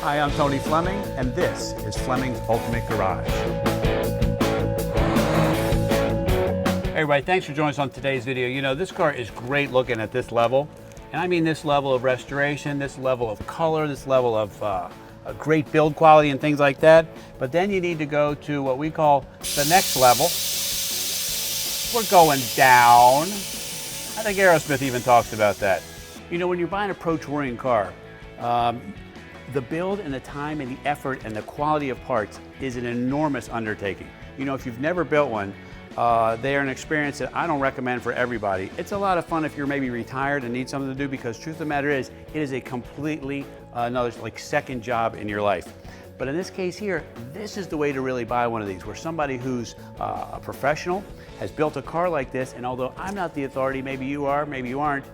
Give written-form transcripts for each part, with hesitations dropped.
Hi, I'm Tony Fleming, and this is Fleming's Ultimate Garage. Hey everybody, thanks for joining us on today's video. You know, this car is great looking at this level, and I mean this level of restoration, this level of color, this level of a great build quality and things like that. But then you need to go to what we call the next level. We're going down. I think Aerosmith even talks about that. You know, when you're buying a pro touring car, the build and the time and the effort and the quality of parts is an enormous undertaking. You know, if you've never built one, they are an experience that I don't recommend for everybody. It's a lot of fun if you're maybe retired and need something to do, because truth of the matter is, it is a completely another like second job in your life. But in this case here, this is the way to really buy one of these, where somebody who's a professional has built a car like this, and although I'm not the authority, maybe you are, maybe you aren't,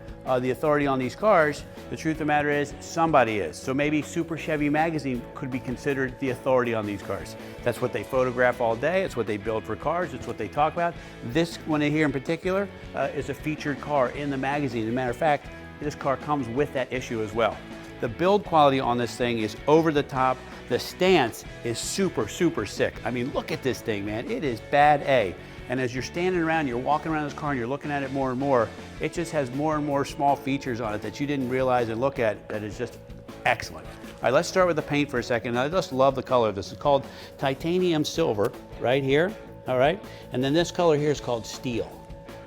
the authority on these cars, the truth of the matter is somebody is. So maybe Super Chevy Magazine could be considered the authority on these cars. That's what they photograph all day, it's what they build for cars, it's what they talk about. This one here in particular is a featured car in the magazine. As a matter of fact, this car comes with that issue as well. The build quality on this thing is over the top. The stance is super, super sick. I mean, look at this thing, man. It is bad A. And as you're standing around, you're walking around this car and you're looking at it more and more, it just has more and more small features on it that you didn't realize and look at that is just excellent. All right, let's start with the paint for a second. I just love the color of this. It's called titanium silver right here, all right? And then this color here is called steel.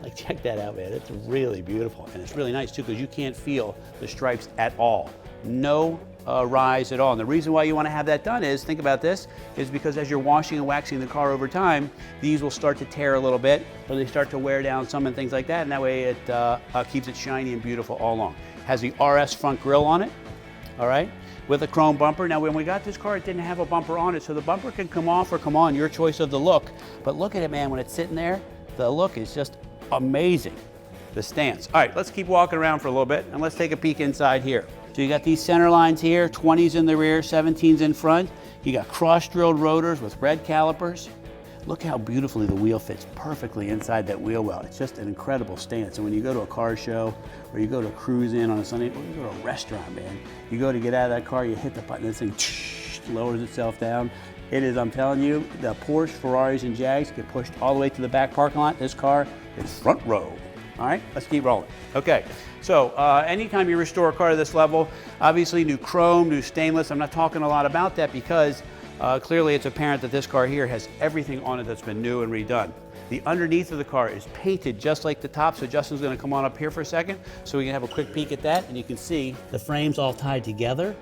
Like, check that out, man. It's really beautiful. And it's really nice too, because you can't feel the stripes at all. No rise at all. And the reason why you want to have that done is, think about this, is because as you're washing and waxing the car over time, these will start to tear a little bit, or they start to wear down some and things like that, and that way it keeps it shiny and beautiful all along. Has the RS front grille on it, all right, with a chrome bumper. Now when we got this car, it didn't have a bumper on it, so the bumper can come off or come on, your choice of the look. But look at it, man, when it's sitting there, the look is just amazing, the stance. All right, let's keep walking around for a little bit, and let's take a peek inside here. So you got these center lines here, 20s in the rear, 17s in front. You got cross-drilled rotors with red calipers. Look how beautifully the wheel fits perfectly inside that wheel well. It's just an incredible stance. And when you go to a car show, or you go to cruise in on a Sunday, or you go to a restaurant, man, you go to get out of that car, you hit the button, this thing lowers itself down. It is, I'm telling you, the Porsche, Ferraris, and Jags get pushed all the way to the back parking lot. This car is front row. All right, let's keep rolling. Okay, so anytime you restore a car to this level, obviously new chrome, new stainless. I'm not talking a lot about that because clearly it's apparent that this car here has everything on it that's been new and redone. The underneath of the car is painted just like the top, so Justin's gonna come on up here for a second so we can have a quick peek at that, and you can see the frame's all tied together.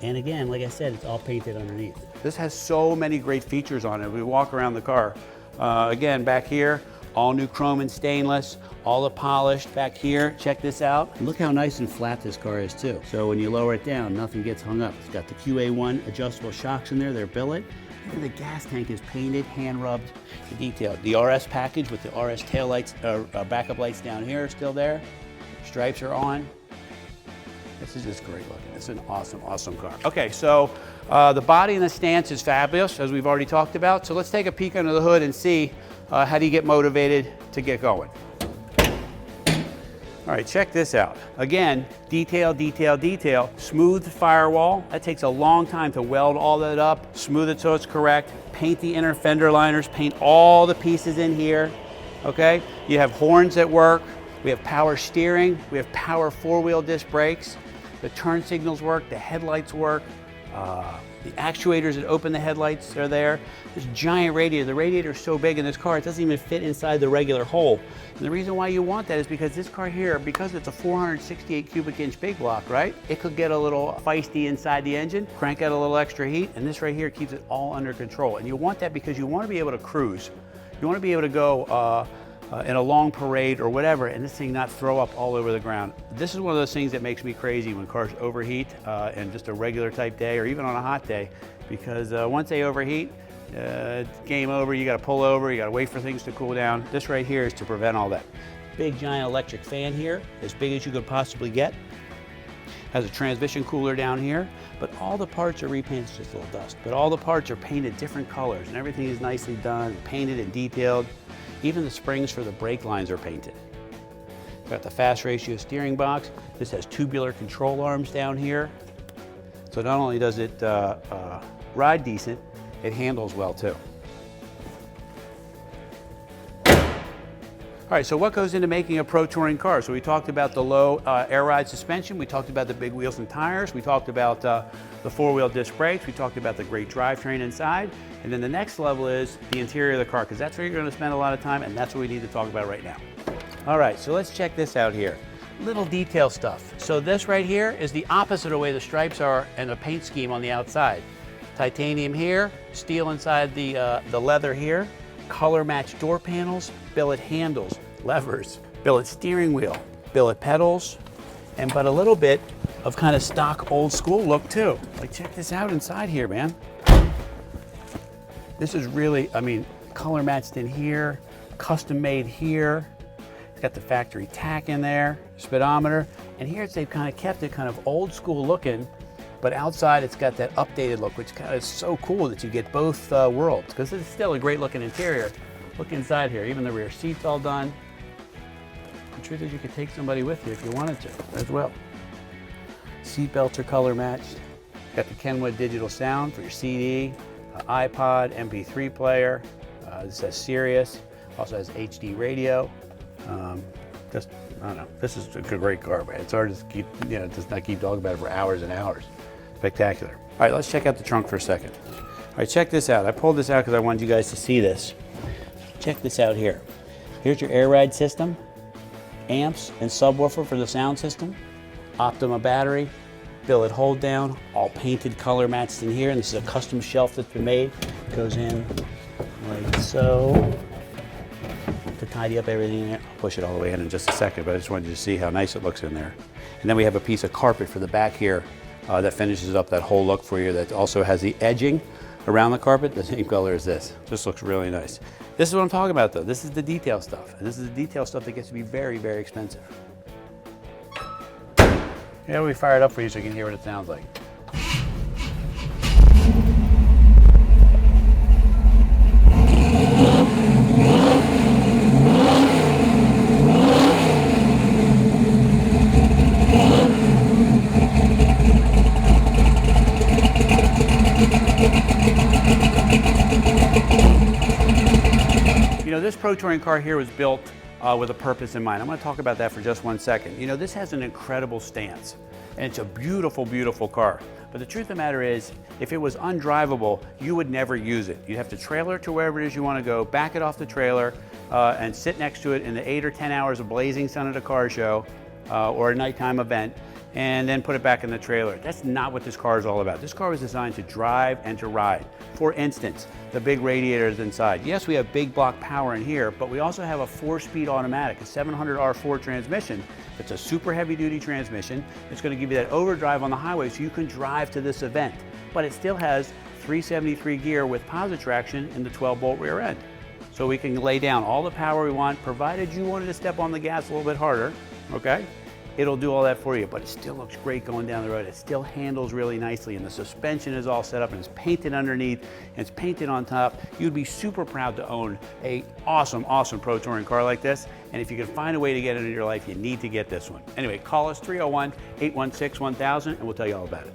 And again, like I said, it's all painted underneath. This has so many great features on it. We walk around the car. Again, back here, all new chrome and stainless, all the polished back here. Check this out. Look how nice and flat this car is too. So when you lower it down, nothing gets hung up. It's got the QA1 adjustable shocks in there, they're billet. And the gas tank is painted, hand rubbed, detailed. The RS package with the RS tail lights, backup lights down here are still there. Stripes are on. This is just great looking. It's an awesome, awesome car. Okay, so the body and the stance is fabulous, as we've already talked about. So let's take a peek under the hood and see how do you get motivated to get going. All right, check this out. Again, detail, detail, detail. Smooth firewall. That takes a long time to weld all that up, smooth it so it's correct, paint the inner fender liners, paint all the pieces in here, okay? You have horns that work. We have power steering. We have power four-wheel disc brakes. The turn signals work, the headlights work. The actuators that open the headlights are there. This giant radiator. The radiator is so big in this car, it doesn't even fit inside the regular hole. And the reason why you want that is because this car here, because it's a 468 cubic inch big block, right? It could get a little feisty inside the engine, crank out a little extra heat, and this right here keeps it all under control. And you want that because you want to be able to cruise. You want to be able to go in a long parade or whatever, and this thing not throw up all over the ground. This is one of those things that makes me crazy when cars overheat in just a regular type day or even on a hot day, because once they overheat, it's game over. You got to pull over, you got to wait for things to cool down. This right here is to prevent all that. Big giant electric fan here, as big as you could possibly get. Has a transmission cooler down here, but all the parts are repainted, it's just a little dust, but all the parts are painted different colors and everything is nicely done, painted and detailed. Even the springs for the brake lines are painted. Got the fast ratio steering box. This has tubular control arms down here. So not only does it ride decent, it handles well too. All right, so what goes into making a pro touring car? So we talked about the low air ride suspension, we talked about the big wheels and tires, we talked about the four-wheel disc brakes, we talked about the great drivetrain inside, and then the next level is the interior of the car, because that's where you're going to spend a lot of time, and that's what we need to talk about right now. All right, so let's check this out here. Little detail stuff. So this right here is the opposite of the way the stripes are and the paint scheme on the outside. Titanium here, steel inside the leather here, color matched door panels, billet handles, levers, billet steering wheel, billet pedals, but a little bit of kind of stock old school look too. Like check this out inside here, man. This is really, I mean, color matched in here, custom made here. It's got the factory tach in there, speedometer, and here they've kind of kept it kind of old school looking, but outside it's got that updated look, which kind of is so cool that you get both worlds, because it's still a great looking interior. Look inside here, even the rear seat's all done. The truth is you could take somebody with you if you wanted to as well. Seat belts are color matched. Got the Kenwood digital sound for your CD, iPod, MP3 player. This says Sirius, also has HD radio. Just, I don't know, this is a great car, man. It's hard to keep, just not keep talking about it for hours and hours. Spectacular. All right, let's check out the trunk for a second. All right, check this out. I pulled this out because I wanted you guys to see this. Check this out here. Here's your air ride system, amps and subwoofer for the sound system, Optima battery, billet hold down, all painted color matched in here, and this is a custom shelf that's been made. It goes in like so to tidy up everything in there. I'll push it all the way in just a second, but I just wanted you to see how nice it looks in there. And then we have a piece of carpet for the back here that finishes up that whole look for you, that also has the edging around the carpet, the same color as this. Just looks really nice. This is what I'm talking about though. This is the detail stuff. And this is the detail stuff that gets to be very, very expensive. Yeah, we fire it up for you so you can hear what it sounds like. This pro touring car here was built with a purpose in mind. I'm going to talk about that for just 1 second. This has an incredible stance, and it's a beautiful, beautiful car. But the truth of the matter is, if it was undrivable, you would never use it. You'd have to trailer it to wherever it is you want to go, back it off the trailer, and sit next to it in the 8 or 10 hours of blazing sun at a car show or a nighttime event, and then put it back in the trailer. That's not what this car is all about. This car was designed to drive and to ride. For instance, the big radiators inside. Yes, we have big block power in here, but we also have a 4-speed automatic, a 700 R4 transmission. It's a super heavy duty transmission. It's going to give you that overdrive on the highway so you can drive to this event. But it still has 373 gear with Posi traction in the 12-bolt rear end. So we can lay down all the power we want, provided you wanted to step on the gas a little bit harder, okay? It'll do all that for you, but it still looks great going down the road. It still handles really nicely, and the suspension is all set up, and it's painted underneath, and it's painted on top. You'd be super proud to own a awesome, awesome pro touring car like this, and if you can find a way to get it in your life, you need to get this one. Anyway, call us 301-816-1000, and we'll tell you all about it.